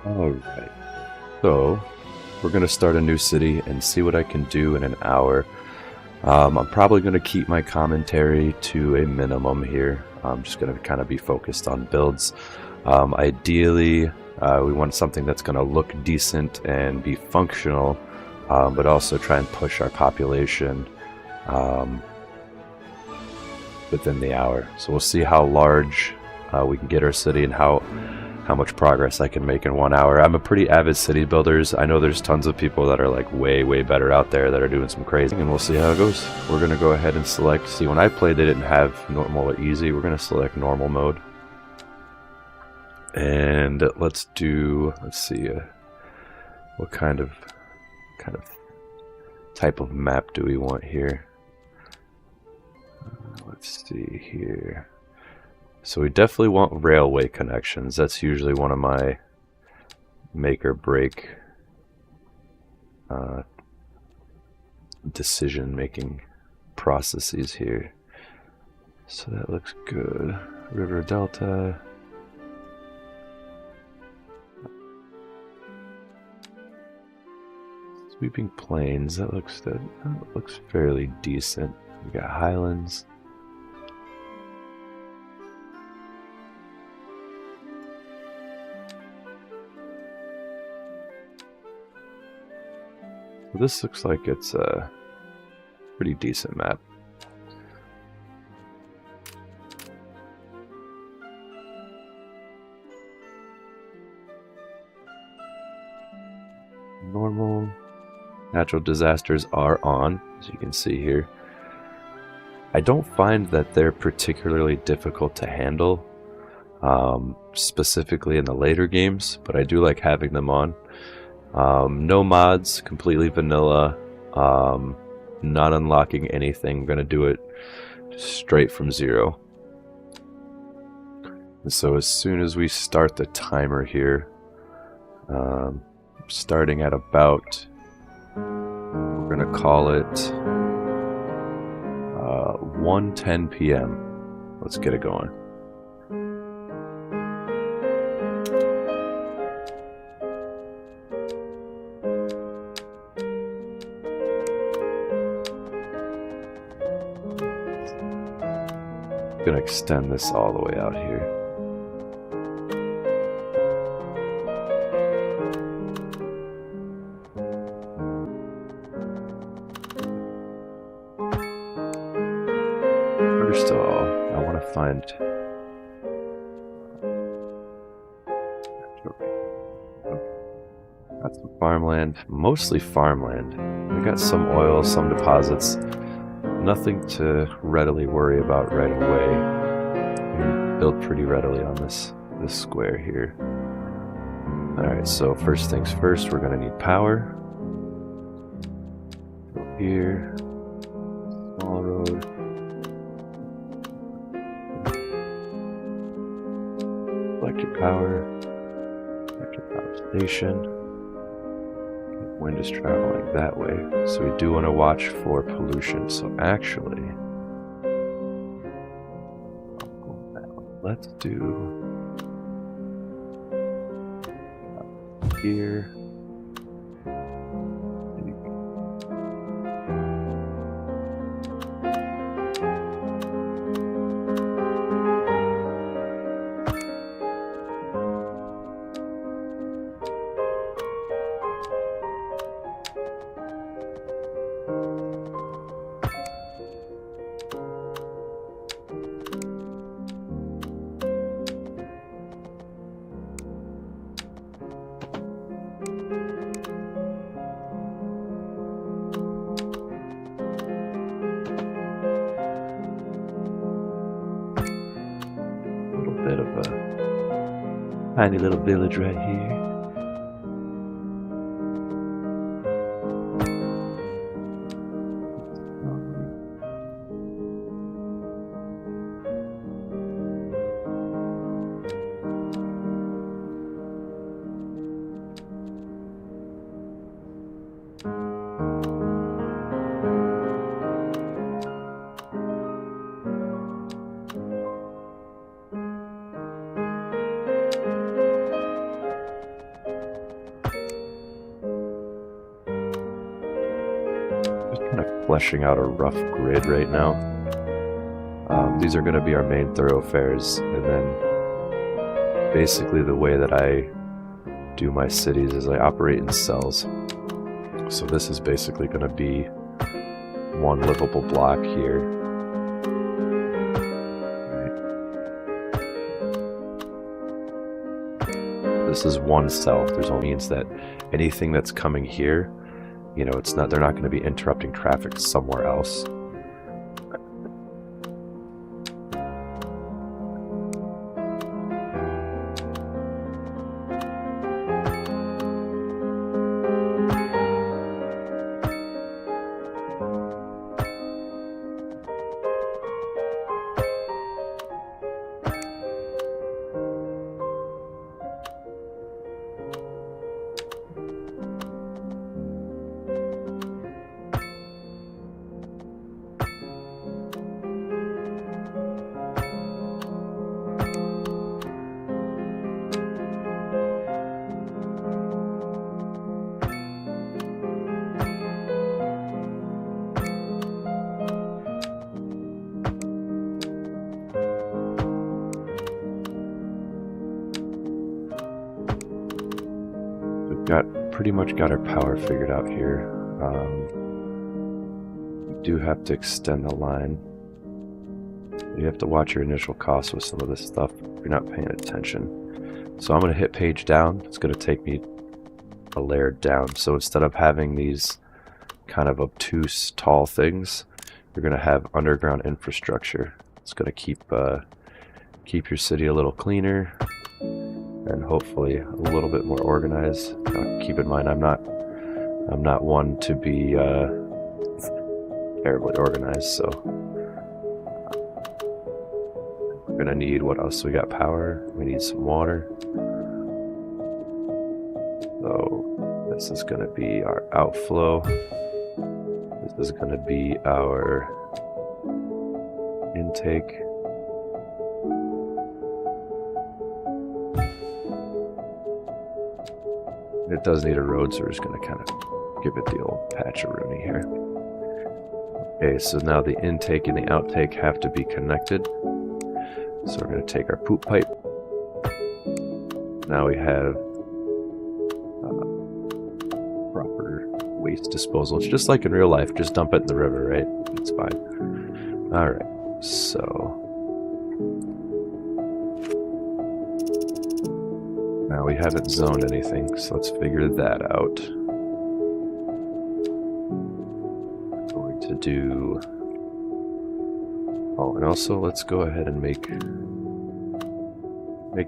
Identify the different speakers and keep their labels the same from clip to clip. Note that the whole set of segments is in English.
Speaker 1: Alright, so we're going to start a new city and see what I can do in an hour. I'm probably going to keep my commentary to a minimum here. I'm just going to kind of be focused on builds. Ideally, we want something that's going to look decent and be functional, but also try and push our population within the hour. So we'll see how large we can get our city and how much progress I can make in 1 hour. I'm a pretty avid city builders. I know there's tons of people that are like way better out there that are doing some crazy, and we'll see how it goes. We're gonna go ahead and select, see, when I played they didn't have normal or easy. We're gonna select normal mode. And let's see, what kind of type of map do we want here? Let's see here. So we definitely want railway connections. That's usually one of my make or break decision making processes here. So that looks good. River Delta. Sweeping plains, that looks fairly decent. We got highlands. This looks like it's a pretty decent map. Normal. Natural disasters are on, as you can see here. I don't find that they're particularly difficult to handle, specifically in the later games, but I do like having them on. No mods, completely vanilla, not unlocking anything. I'm gonna do it straight from zero. And so as soon as we start the timer here, starting at about, we're gonna call it 1:10 p.m. Let's get it going. I'm gonna extend this all the way out here. First of all, I want to find got some farmland, mostly farmland. We got some oil, some deposits. Nothing to readily worry about right away. We can build pretty readily on this square here. Alright, so first things first, we're going to need power. Go here. Small road. Electric power station. Wind is traveling that way, so we do want to watch for pollution. So actually, let's do here. Bit of a tiny little village right here. fleshing out a rough grid right now. These are going to be our main thoroughfares, and then basically the way that I do my cities is I operate in cells. So this is basically going to be one livable block here. This is one cell. This all means that anything that's coming here, you know, they're not going to be interrupting traffic somewhere else. Pretty much got our power figured out here. You do have to extend the line. You have to watch your initial costs with some of this stuff if you're not paying attention. So I'm going to hit page down. It's going to take me a layer down. So instead of having these kind of obtuse tall things, you're going to have underground infrastructure. It's going to keep your city a little cleaner and hopefully a little bit more organized. Keep in mind, I'm not one to be terribly organized, so we're gonna need, what else? We got power, we need some water. So this is gonna be our outflow. This is gonna be our intake. It does need a road, so we're just going to kind of give it the old patch-a-rooney here. Okay, so now the intake and the outtake have to be connected. So we're going to take our poop pipe. Now we have proper waste disposal. It's just like in real life, just dump it in the river, right? It's fine. Alright, so now we haven't zoned anything, so let's figure that out. We're going to do... Oh, and also let's go ahead and make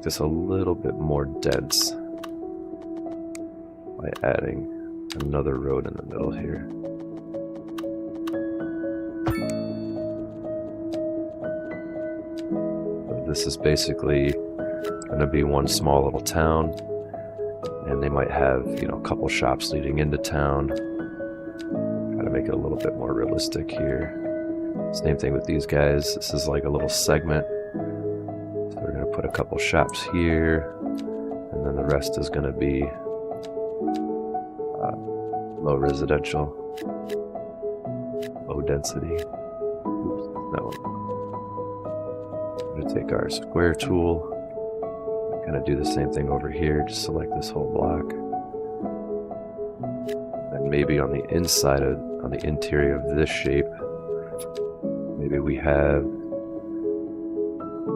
Speaker 1: this a little bit more dense by adding another road in the middle here. So this is basically going to be one small little town, and they might have, you know, a couple shops leading into town. Try to make it a little bit more realistic here. Same thing with these guys. This is like a little segment. So we're going to put a couple shops here, and then the rest is going to be low residential, low density. Oops, no. I'm going to take our square tool. Gonna do the same thing over here, just select this whole block. And maybe on the inside on the interior of this shape, maybe we have a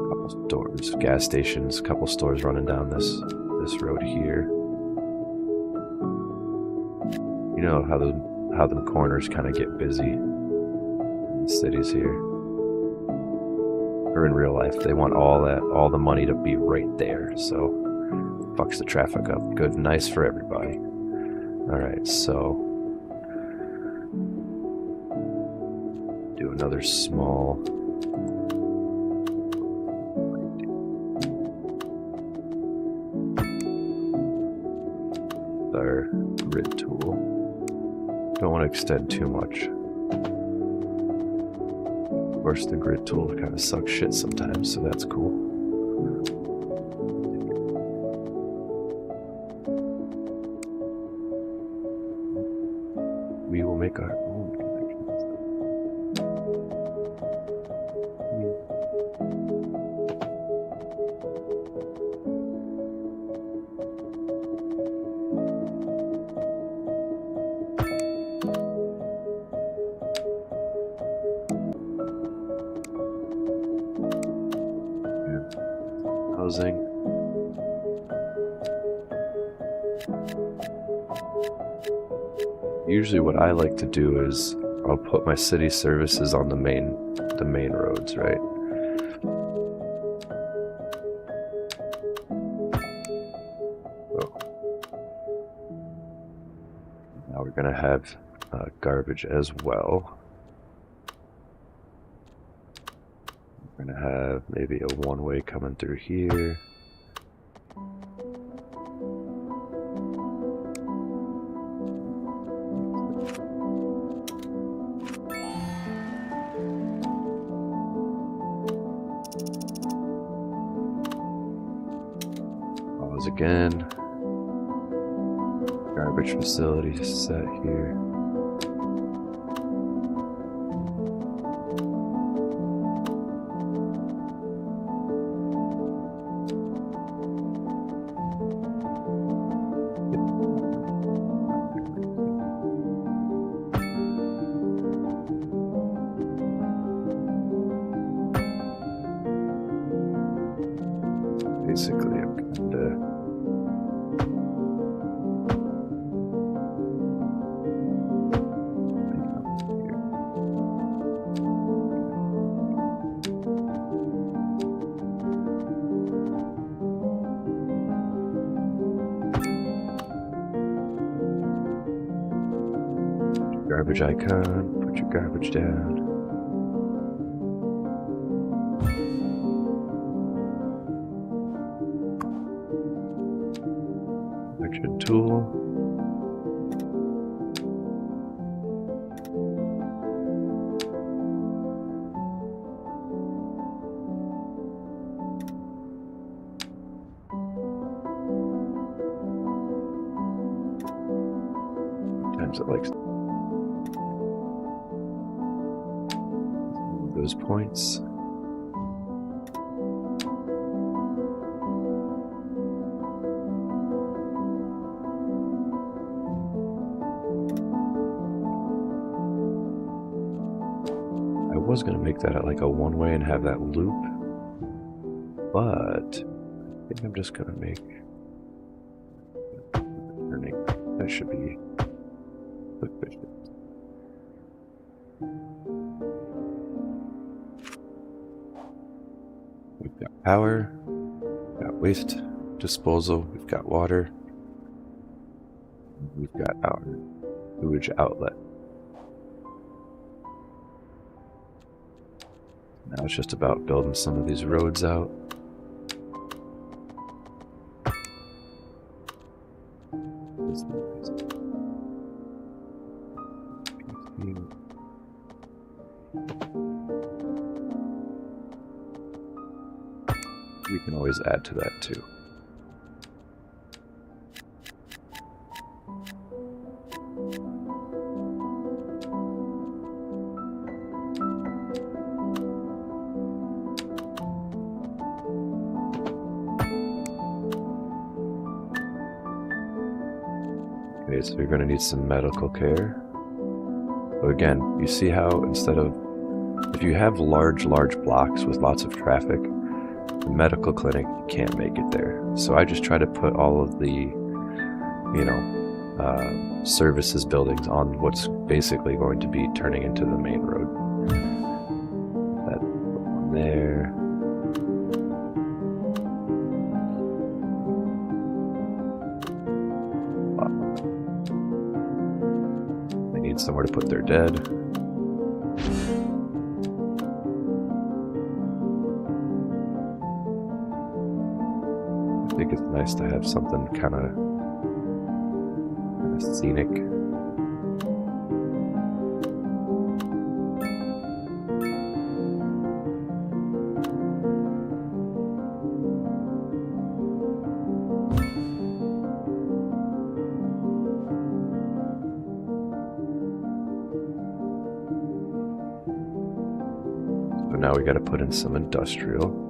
Speaker 1: couple stores, gas stations, a couple stores running down this road here. You know how the corners kind of get busy in the cities here. Or in real life, they want all the money to be right there, so fucks the traffic up. Good and nice for everybody. Alright, so do another small with our grid tool. Don't want to extend too much. Of course, the grid tool kind of sucks shit sometimes, so that's cool. We will make our own connections. housing. Usually what I like to do is I'll put my city services on the main roads, right? Now we're gonna have garbage as well. We're gonna have maybe a one-way coming through here. Pause again. Garbage facility set here. Basically, I'm kinda garbage icon, put your garbage down. Selection tool. Sometimes it likes those points. I was going to make that at like a one-way and have that loop, but I think I'm just going to make turning. That should be sufficient. We've got power, we've got waste disposal, we've got water, we've got our sewage outlet. Now it's just about building some of these roads out. We can always add to that too. Okay, so you're going to need some medical care. So again, you see how instead of, if you have large blocks with lots of traffic, the medical clinic can't make it there. So I just try to put all of the, services buildings on what's basically going to be turning into the main road. That one there. They need somewhere to put their dead. I think it's nice to have something kind of scenic. So now we got to put in some industrial.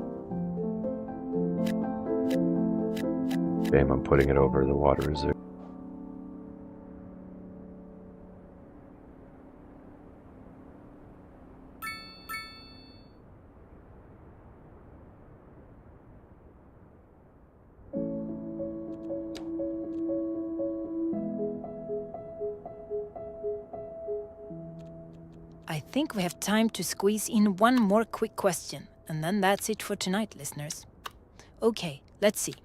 Speaker 1: Bam, I'm putting it over the water reserve.
Speaker 2: think we have time to squeeze in one more quick question, and then that's it for tonight, listeners. Okay, let's see.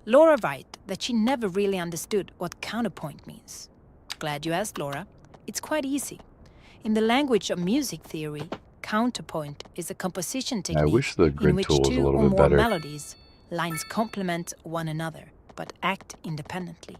Speaker 2: Laura writes that she never really understood what counterpoint means. Glad you asked, Laura. It's quite easy. In the language of music theory, counterpoint is a composition technique
Speaker 1: I wish the
Speaker 2: in
Speaker 1: grid
Speaker 2: which
Speaker 1: tool was a
Speaker 2: two
Speaker 1: little
Speaker 2: or
Speaker 1: bit
Speaker 2: more
Speaker 1: better.
Speaker 2: melodies, lines complement one another, but act independently.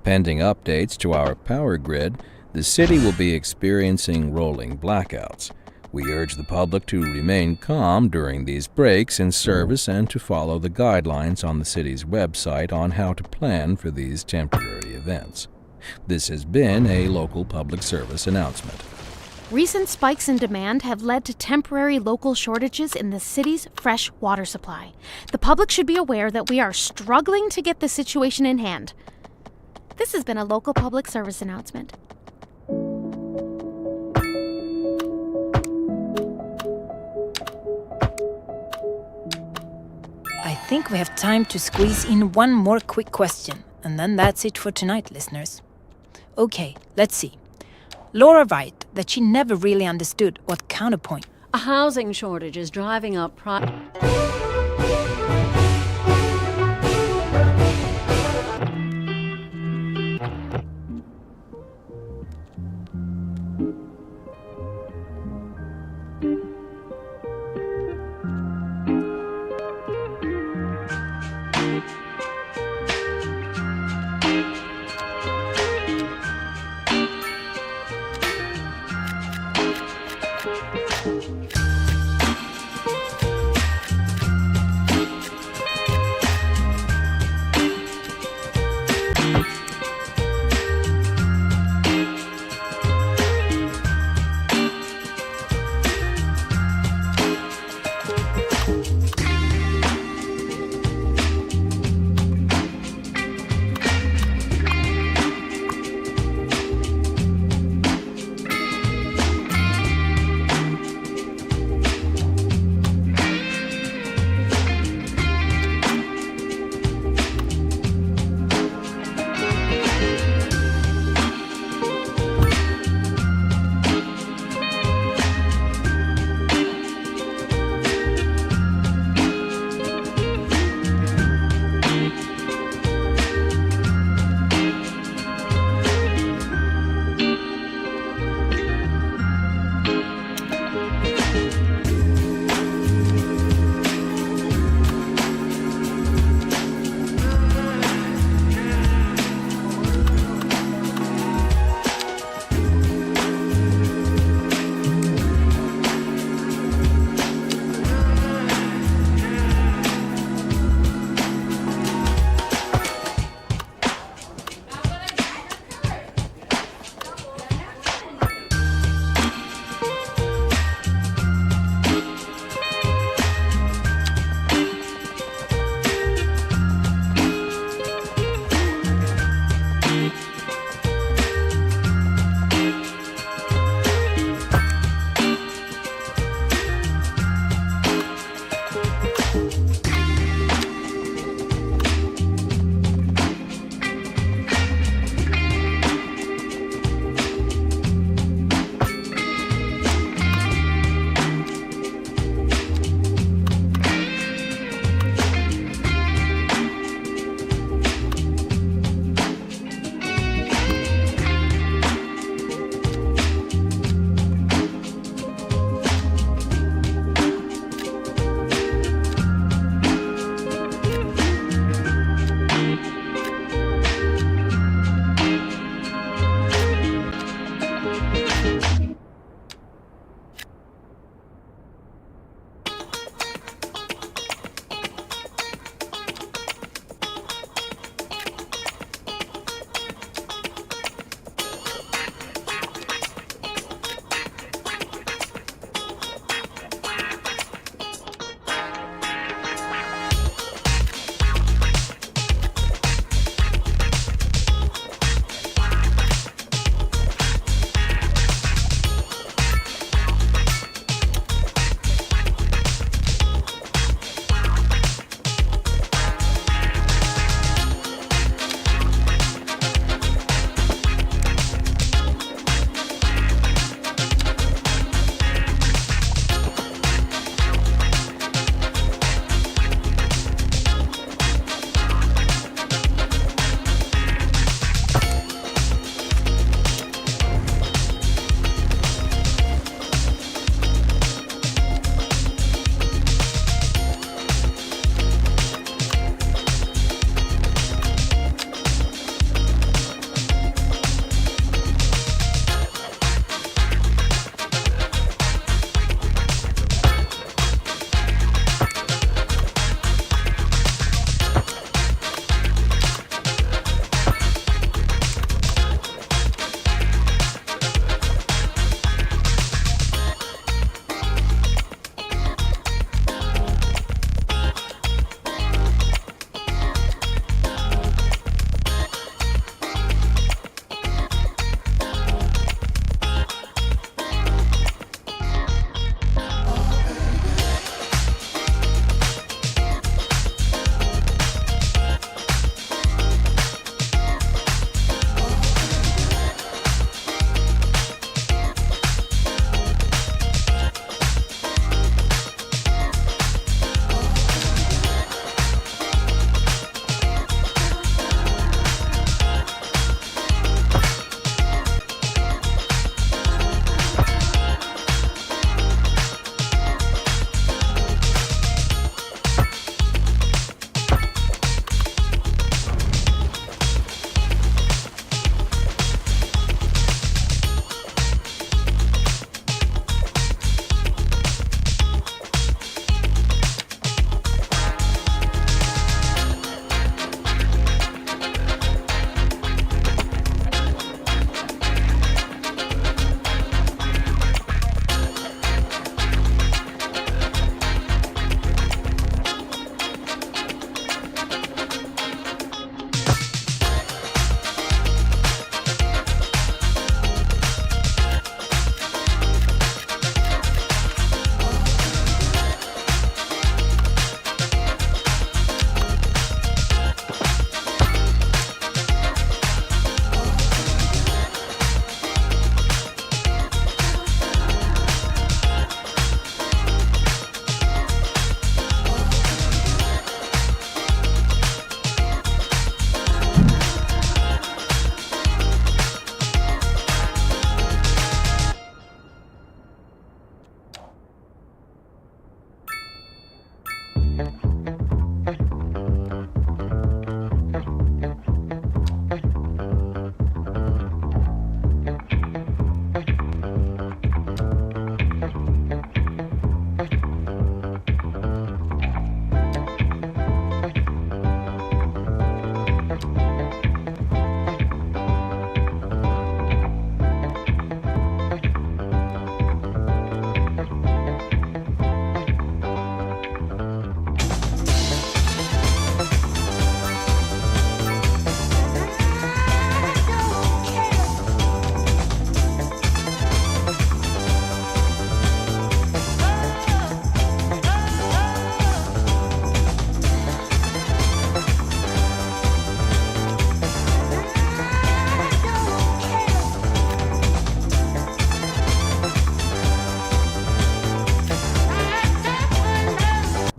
Speaker 3: Pending updates to our power grid, the city will be experiencing rolling blackouts. We urge the public to remain calm during these breaks in service and to follow the guidelines on the city's website on how to plan for these temporary events. This has been a local public service announcement.
Speaker 4: Recent spikes in demand have led to temporary local shortages in the city's fresh water supply. The public should be aware that we are struggling to get the situation in hand. This has been a local public service announcement.
Speaker 2: I think we have time to squeeze in one more quick question, and then that's it for tonight, listeners. Okay, let's see. Laura writes that she never really understood what counterpoint.
Speaker 5: A housing shortage is driving up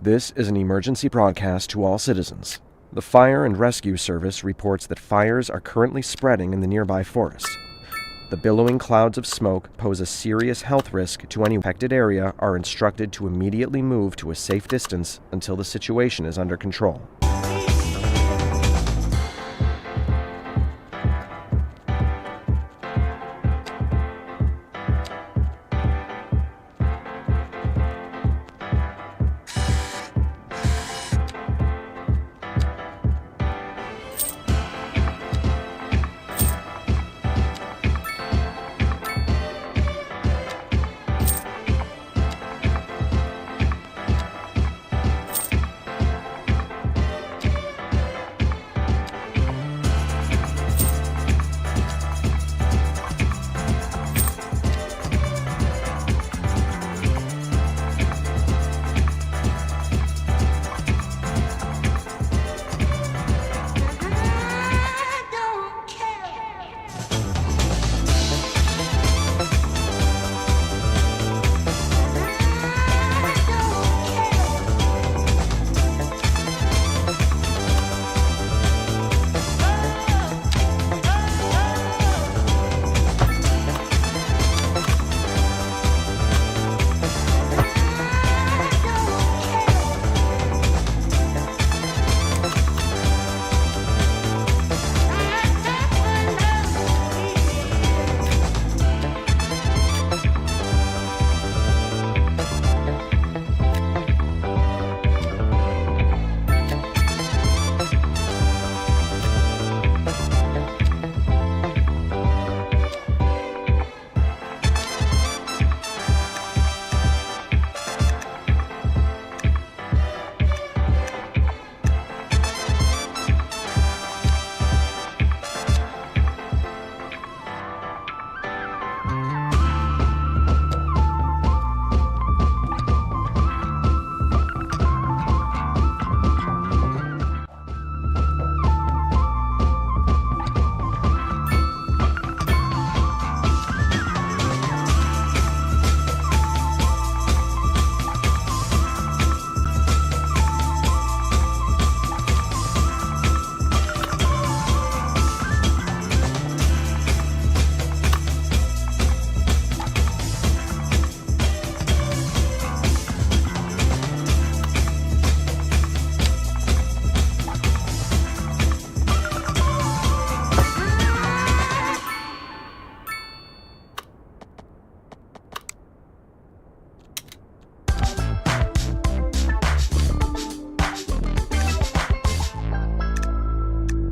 Speaker 6: This is an emergency broadcast to all citizens. The Fire and Rescue Service reports that fires are currently spreading in the nearby forest. The billowing clouds of smoke pose a serious health risk to any affected area are instructed to immediately move to a safe distance until the situation is under control.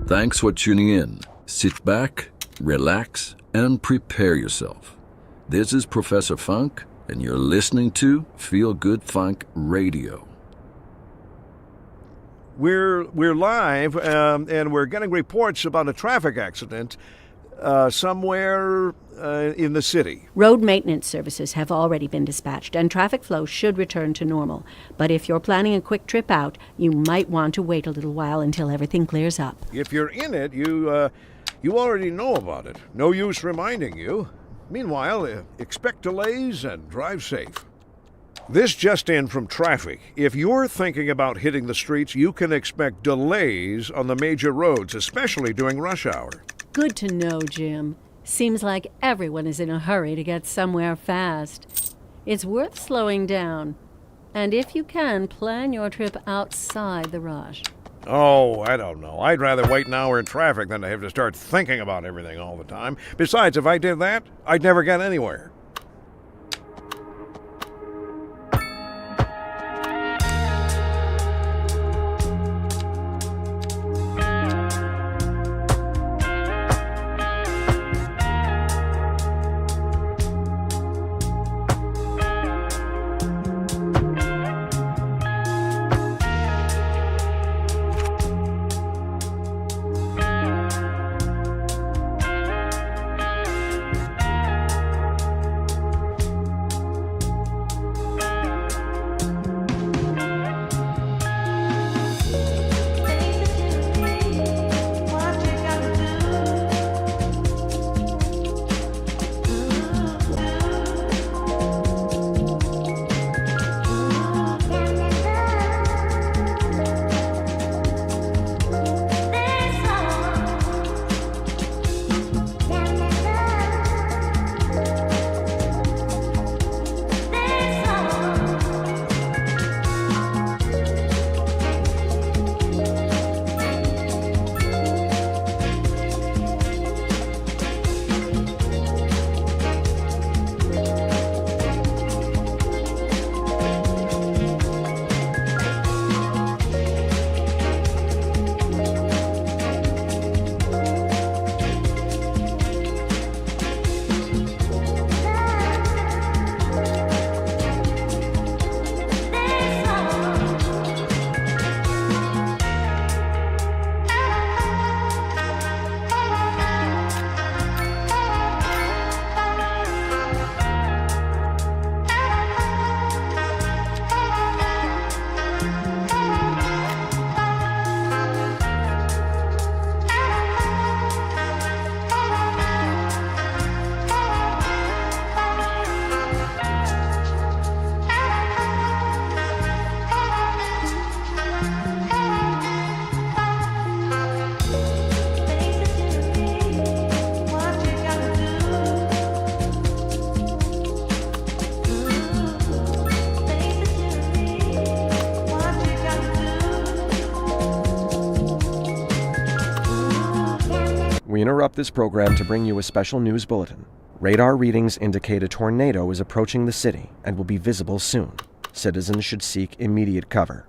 Speaker 7: Thanks for tuning in. Sit back, relax, and prepare yourself. This is Professor Funk, and you're listening to Feel Good Funk Radio.
Speaker 8: We're live, and we're getting reports about a traffic accident somewhere in the city.
Speaker 5: Road maintenance services have already been dispatched, and traffic flow should return to normal. But if you're planning a quick trip out, you might want to wait a little while until everything clears up.
Speaker 8: If you're in it, you already know about it. No use reminding you. Meanwhile, expect delays and drive safe. This just in from traffic. If you're thinking about hitting the streets, you can expect delays on the major roads, especially during rush hour.
Speaker 5: Good to know, Jim. Seems like everyone is in a hurry to get somewhere fast. It's worth slowing down. And if you can, plan your trip outside the rush.
Speaker 8: Oh, I don't know. I'd rather wait an hour in traffic than to have to start thinking about everything all the time. Besides, if I did that, I'd never get anywhere.
Speaker 6: interrupt this program to bring you a special news bulletin. Radar readings indicate a tornado is approaching the city and will be visible soon. Citizens should seek immediate cover.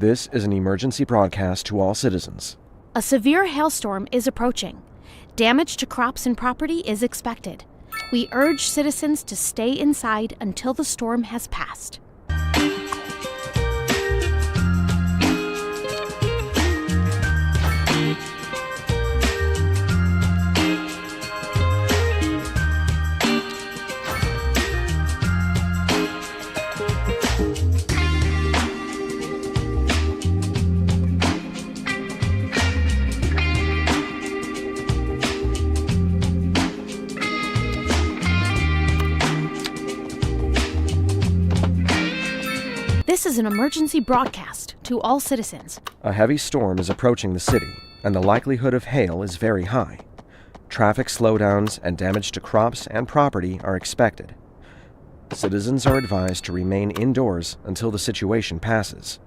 Speaker 6: This is an emergency broadcast to all citizens.
Speaker 4: A severe hailstorm is approaching. Damage to crops and property is expected. We urge citizens to stay inside until the storm has passed. This is an emergency broadcast to all citizens.
Speaker 6: A heavy storm is approaching the city, and the likelihood of hail is very high. Traffic slowdowns and damage to crops and property are expected. Citizens are advised to remain indoors until the situation passes.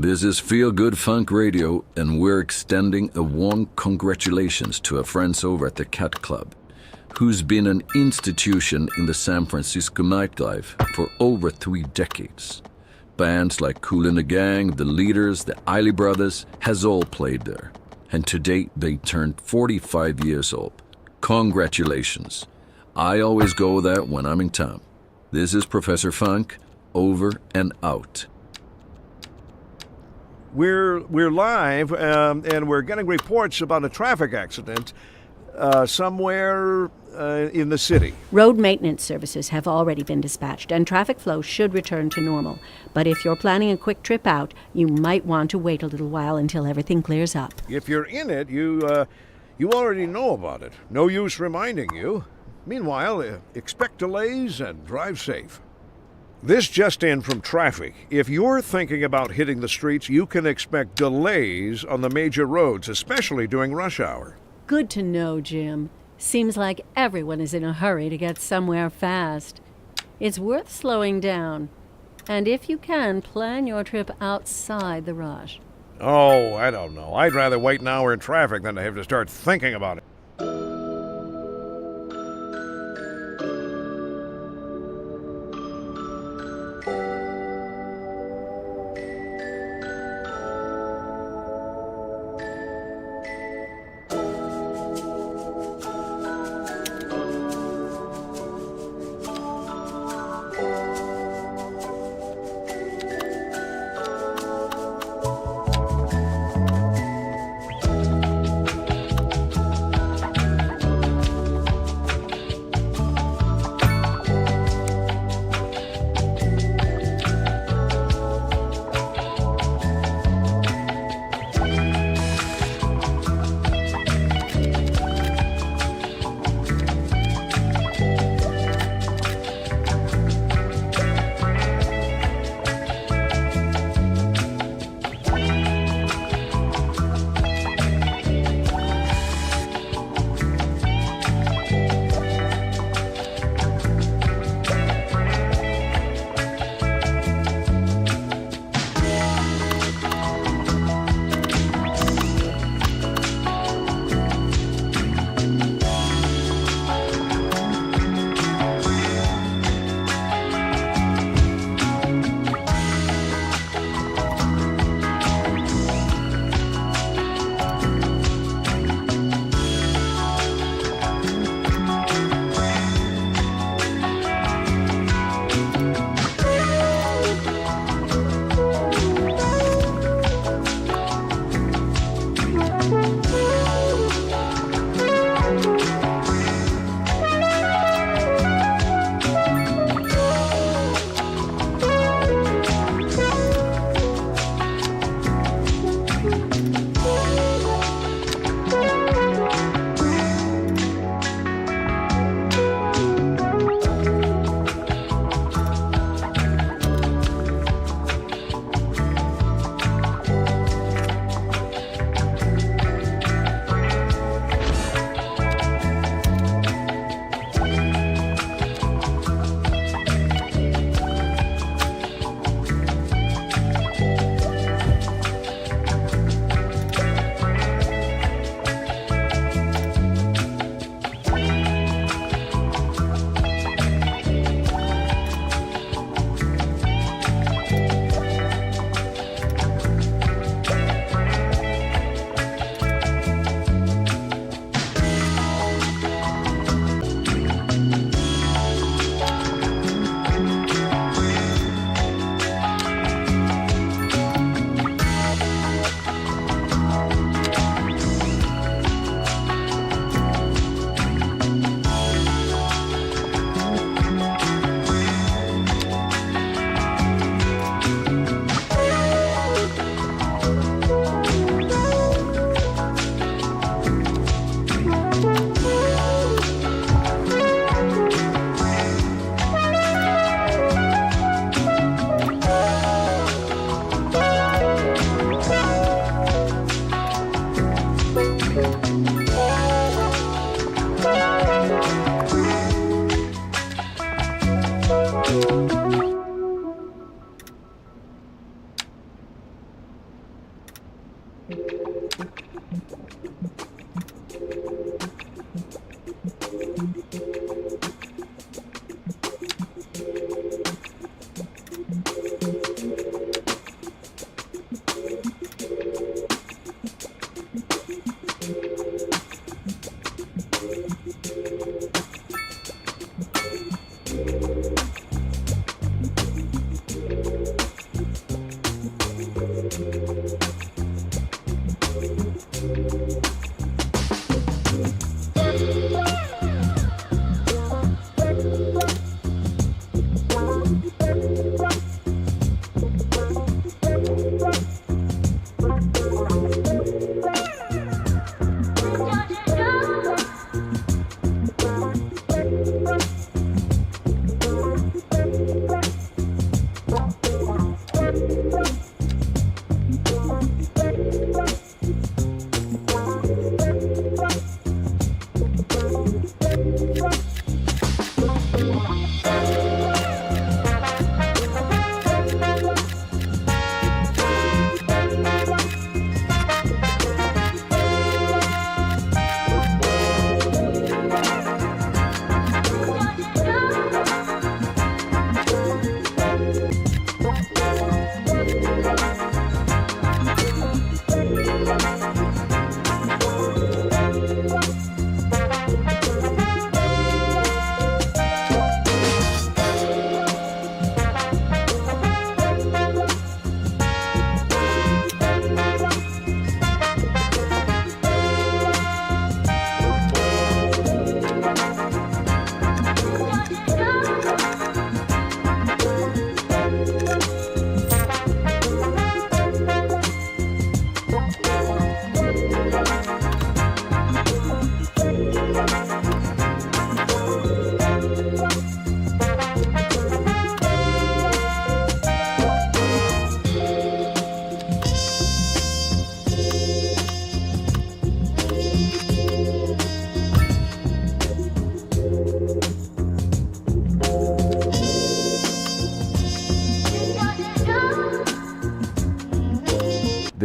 Speaker 7: This is Feel Good Funk Radio, and we're extending a warm congratulations to our friends over at the Cat Club, who's been an institution in the San Francisco nightlife for over 3 decades. Bands like Kool and the Gang, The Leaders, the Eiley Brothers has all played there. And to date, they turned 45 years old. Congratulations. I always go there when I'm in town. This is Professor Funk, over and out.
Speaker 8: We're live, and we're getting reports about a traffic accident somewhere in the city.
Speaker 5: Road maintenance services have already been dispatched, and traffic flow should return to normal. But if you're planning a quick trip out, you might want to wait a little while until everything clears up.
Speaker 8: If you're in it, you already know about it. No use reminding you. Meanwhile, expect delays and drive safe. This just in from traffic. If you're thinking about hitting the streets, you can expect delays on the major roads, especially during rush hour.
Speaker 5: Good to know, Jim. Seems like everyone is in a hurry to get somewhere fast. It's worth slowing down. And if you can, plan your trip outside the rush.
Speaker 8: Oh, I don't know. I'd rather wait an hour in traffic than to have to start thinking about it.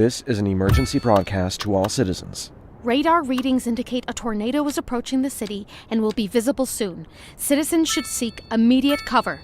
Speaker 6: This is an emergency broadcast to all citizens.
Speaker 4: Radar readings indicate a tornado is approaching the city and will be visible soon. Citizens should seek immediate cover.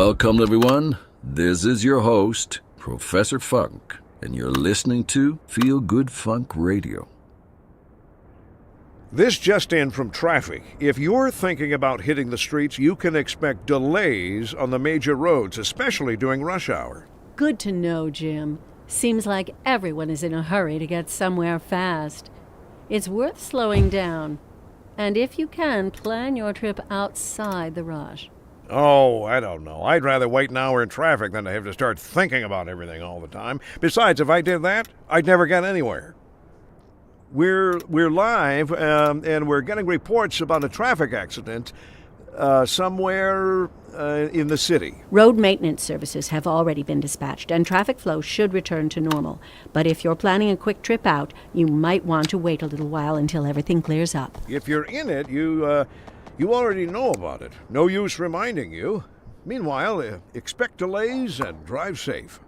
Speaker 7: Welcome, everyone. This is your host, Professor Funk, and you're listening to Feel Good Funk Radio.
Speaker 8: This just in from traffic. If you're thinking about hitting the streets, you can expect delays on the major roads, especially during rush hour.
Speaker 5: Good to know, Jim. Seems like everyone is in a hurry to get somewhere fast. It's worth slowing down. And if you can, plan your trip outside the rush.
Speaker 8: Oh, I don't know. I'd rather wait an hour in traffic than to have to start thinking about everything all the time. Besides, if I did that, I'd never get anywhere. We're live, and we're getting reports about a traffic accident somewhere in the city.
Speaker 5: Road maintenance services have already been dispatched, and traffic flow should return to normal. But if you're planning a quick trip out, you might want to wait a little while until everything clears up.
Speaker 8: If you're in it, you already know about it. No use reminding you. Meanwhile, expect delays and drive safe.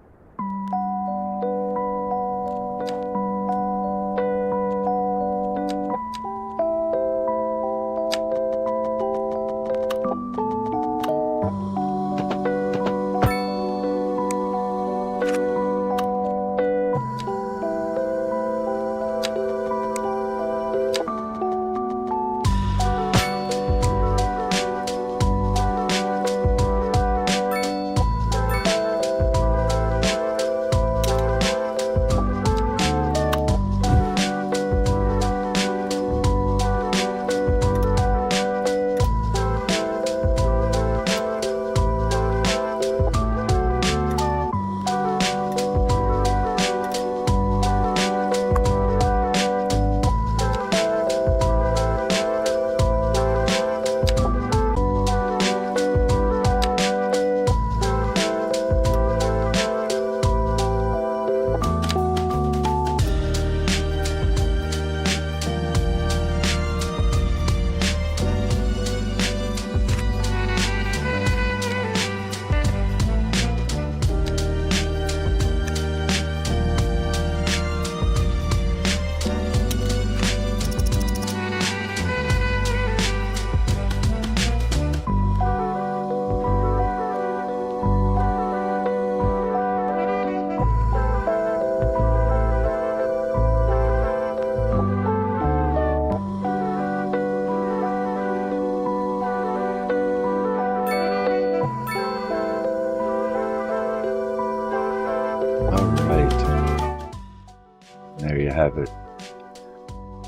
Speaker 1: There you have it.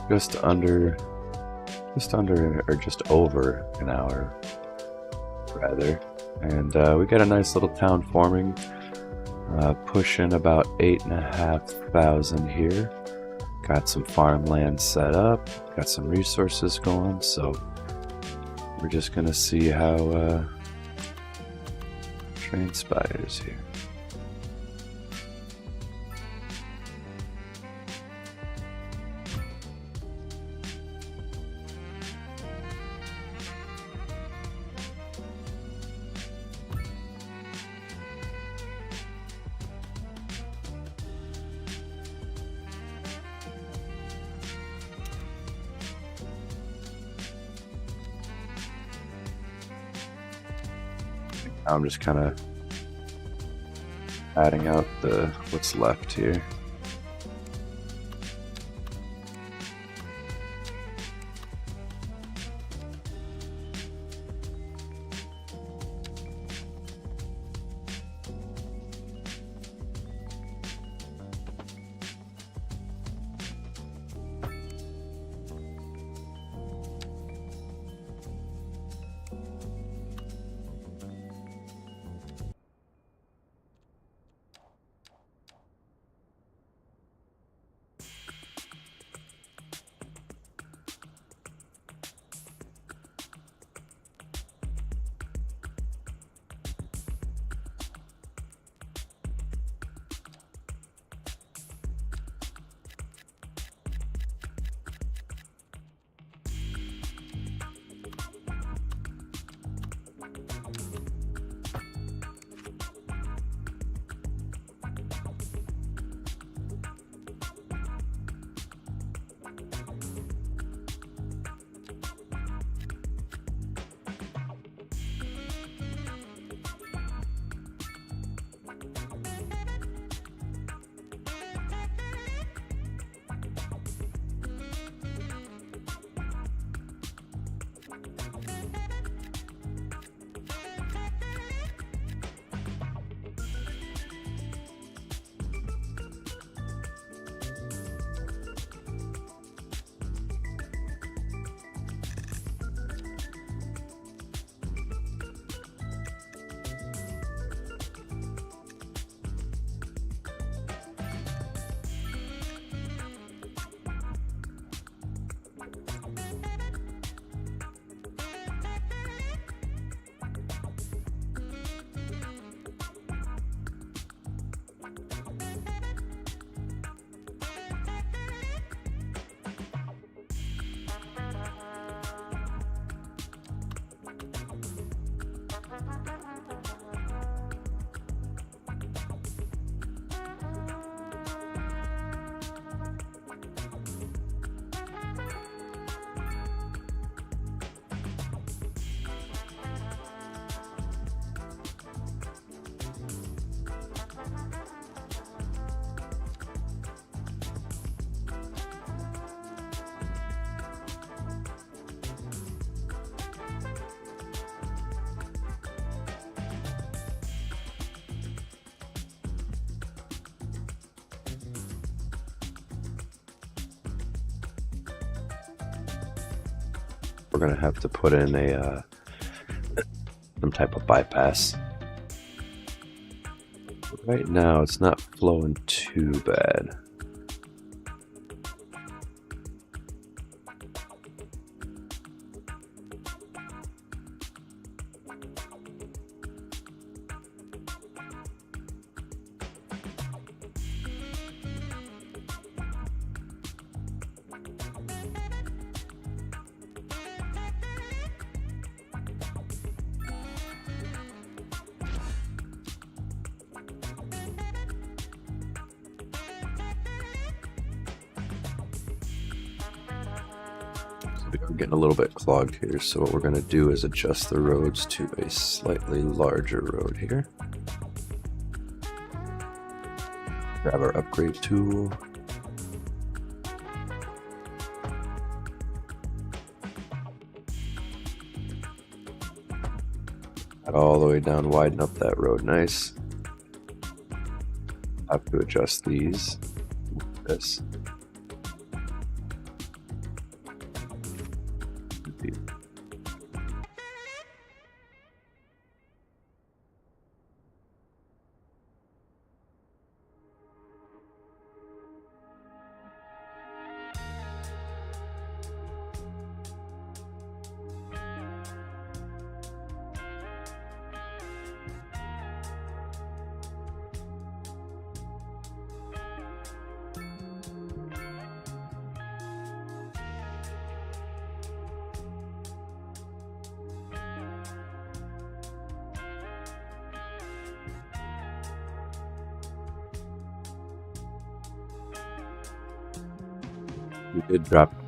Speaker 1: Just under, or just over an hour, rather. And we got a nice little town forming, pushing about 8,500 here. Got some farmland set up, got some resources going, so we're just gonna see how transpires here. I'm just kind of adding out what's left here. we're gonna have to put in a some type of bypass. Right now, it's not flowing too bad. We're getting a little bit clogged here, so what we're going to do is adjust the roads to a slightly larger road here. Grab our upgrade tool. All the way down, widen up that road, nice. Have to adjust these. This.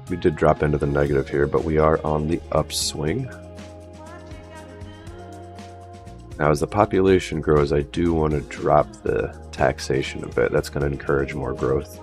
Speaker 1: We did drop into the negative here, but we are on the upswing. Now, as the population grows, I do want to drop the taxation a bit. That's going to encourage more growth.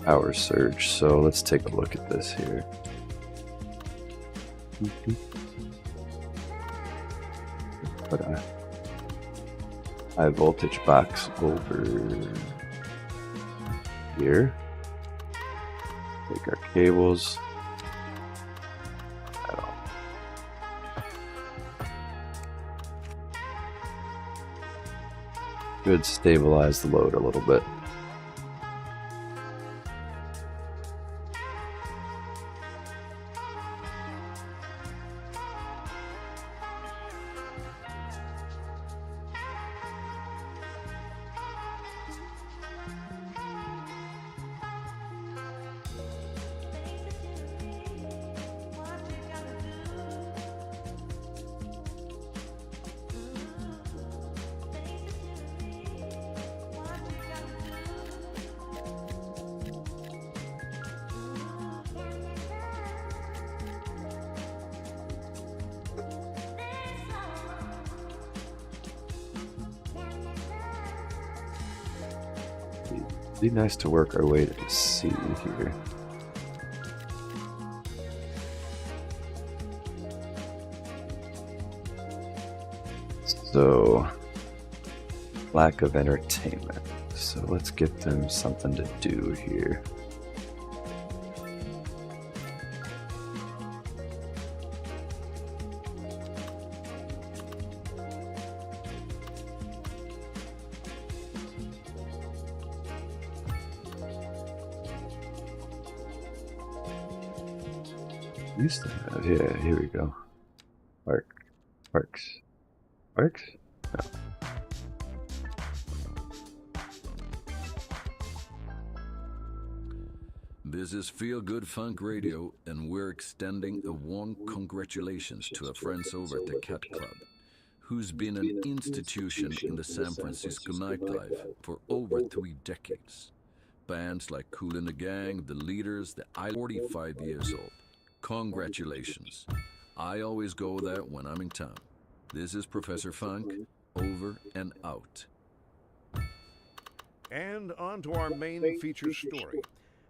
Speaker 1: Power surge, so let's take a look at this here. Put a high voltage box over here. Take our cables. Should stabilize the load a little bit. Be nice to work our way to the C here. So, lack of entertainment. So let's get them something to do here. Used to have, yeah, here we go. Works. No.
Speaker 7: This is Feel Good Funk Radio, and we're extending a warm congratulations to our friends over at the Cat Club, who's been an institution in the San Francisco nightlife for over 3 decades. bands like Kool and the Gang, the Leaders, the 45 years old. Congratulations. I always go there when I'm in town. This is Professor Funk, over and out.
Speaker 8: And on to our main feature story.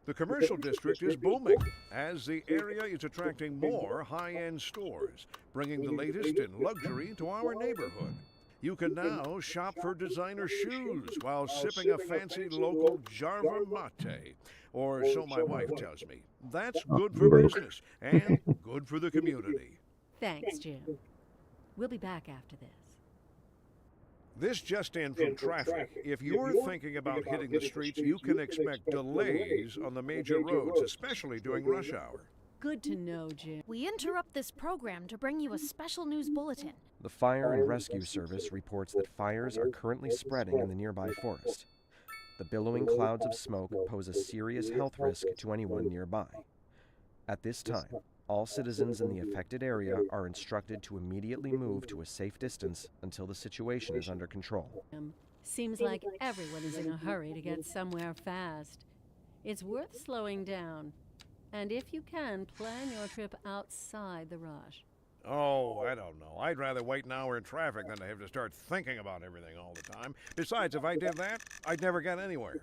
Speaker 8: The commercial district is booming as the area is attracting more high-end stores, bringing the latest in luxury to our neighborhood. You can now shop for designer shoes while sipping a fancy local Jarva mate, or so my wife tells me. That's good for business and good for the community.
Speaker 5: Thanks, Jim. We'll be back after this.
Speaker 8: This just in from traffic. If you're thinking about hitting the streets, you can expect delays on the major roads, especially during rush hour.
Speaker 5: Good to know, Jim.
Speaker 4: We interrupt this program to bring you a special news bulletin.
Speaker 6: The Fire and Rescue Service reports that fires are currently spreading in the nearby forest. The billowing clouds of smoke pose a serious health risk to anyone nearby. At this time, all citizens in the affected area are instructed to immediately move to a safe distance until the situation is under control.
Speaker 5: Seems like everyone is in a hurry to get somewhere fast. It's worth slowing down. And if you can, plan your trip outside the rush.
Speaker 8: Oh, I don't know. I'd rather wait an hour in traffic than to have to start thinking about everything all the time. Besides, if I did that, I'd never get anywhere.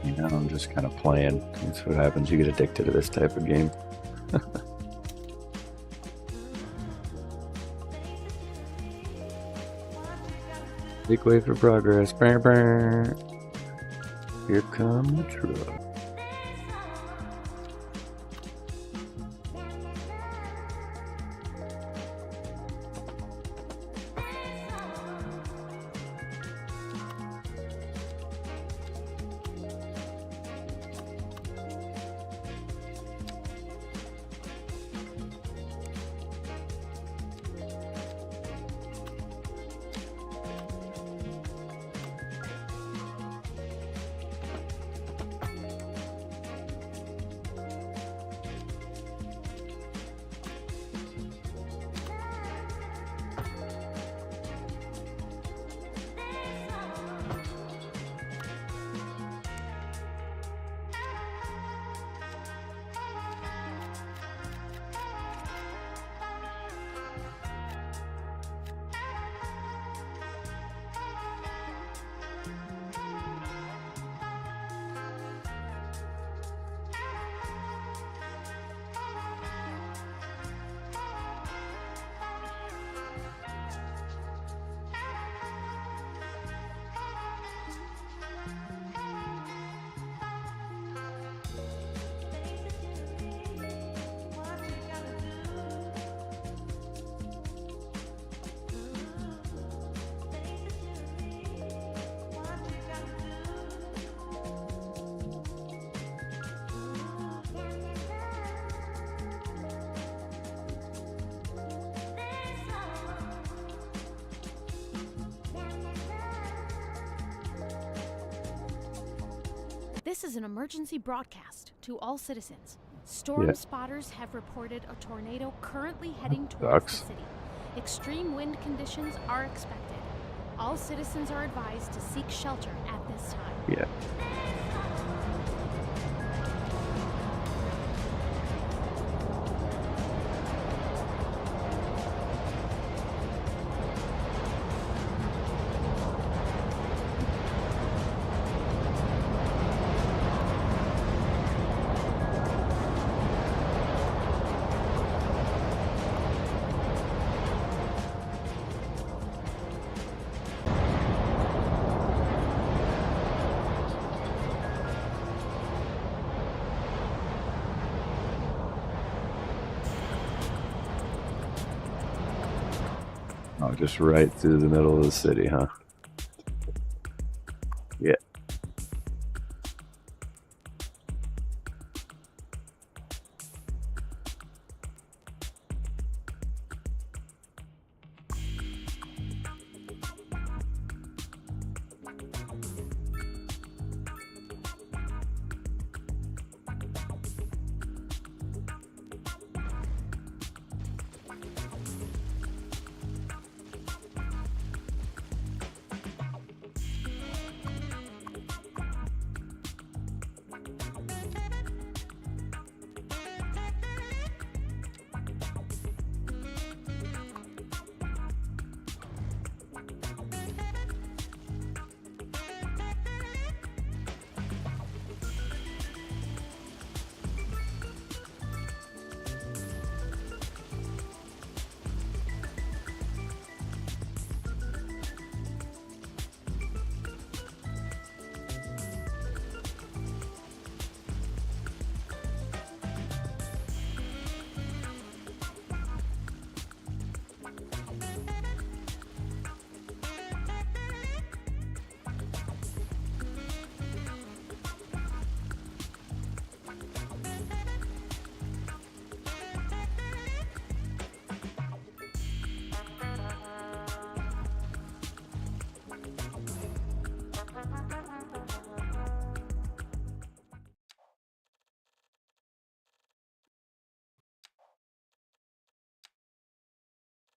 Speaker 1: You know, I'm just kind of playing. That's what happens. You get addicted to this type of game. Big wave for progress. Brr, brr. Here come the truck.
Speaker 4: This is an emergency broadcast to all citizens. Storm spotters have reported a tornado currently heading towards the city. Extreme wind conditions are expected. All citizens are advised to seek shelter at this time.
Speaker 1: Yeah. Oh, just right through the middle of the city, huh?